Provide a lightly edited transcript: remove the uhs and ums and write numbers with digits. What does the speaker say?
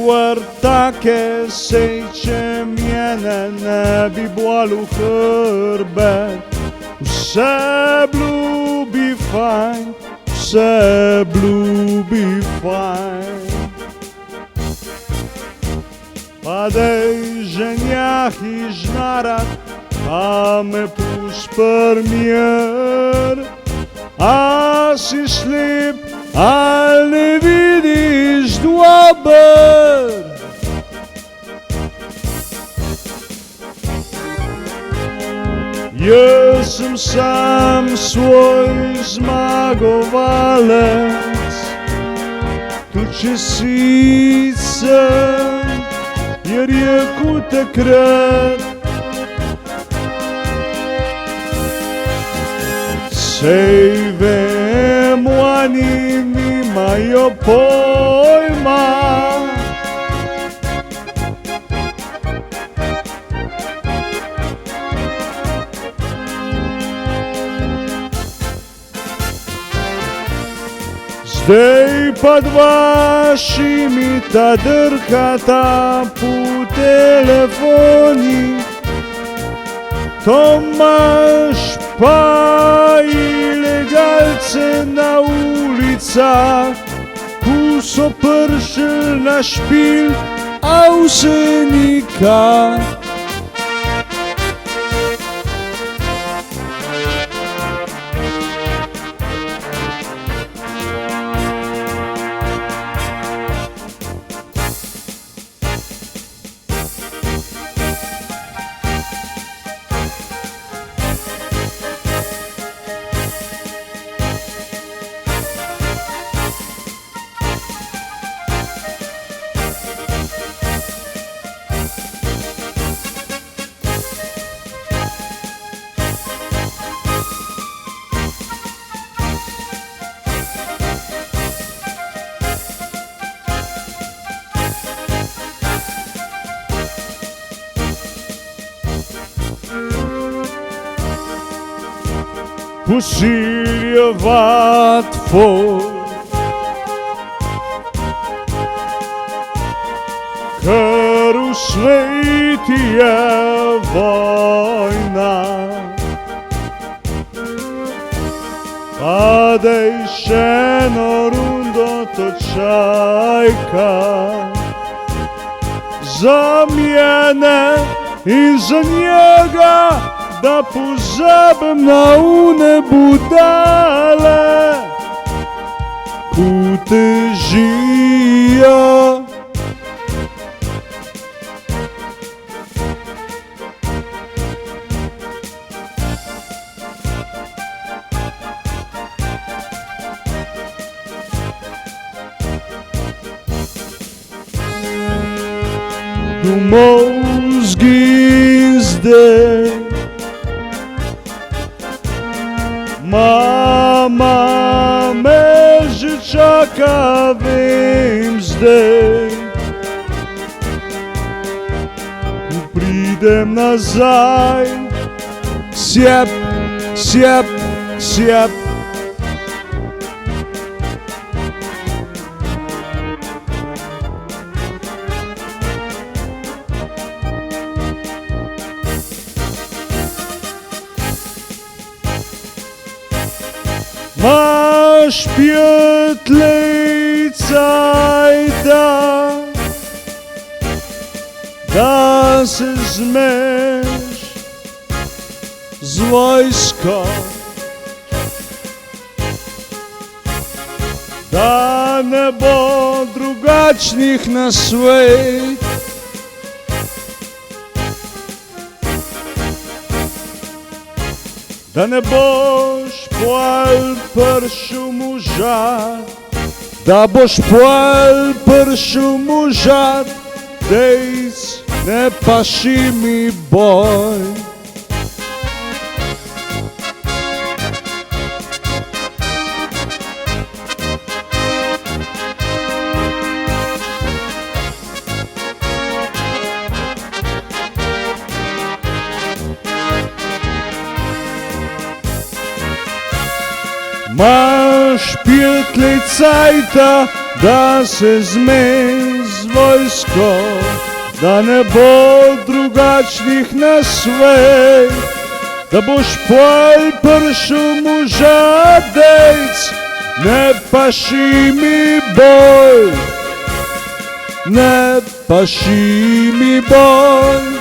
ori take sejče mjene ne bi bolu hrbet. Vse blubi fajn, vse blubi fajn. Pa dej ženjah i žnarat, a me pus për mjer. A si slip, al ne vidiš dober. Jesam sam svoj zmagovalec, tu česice, jer je kutekret. Sej vemo, ani nimajo pojma. Zdaj pa dva šimi ta drkata po telefoni. Tomaš pa ilegalce na ulicah, ko so pršel na špil Avsenika. Posiljevat folk, ker v sveti je vojna. Pa dej še eno rundo točajka za mene in za njega, da pozabim na une budale, ko težijo. Domov zgin zdaj, mama me že čaka, vem zdaj. Ko pridem nazaj, sjep, sjep, sjep. Maš pjetlejcajta, da se zmeš z vojsko, da ne bo drugačnih na svet. Da ne boš pol pršel možat, da boš pol pršel možat, dejc ne paši mi boj. Maš pjetlejcajta, da se zmeš vojsko, da ne bo drugačnih na svet, da boš pol prišel moža dejc, ne paši mi bolj, ne paši mi bolj.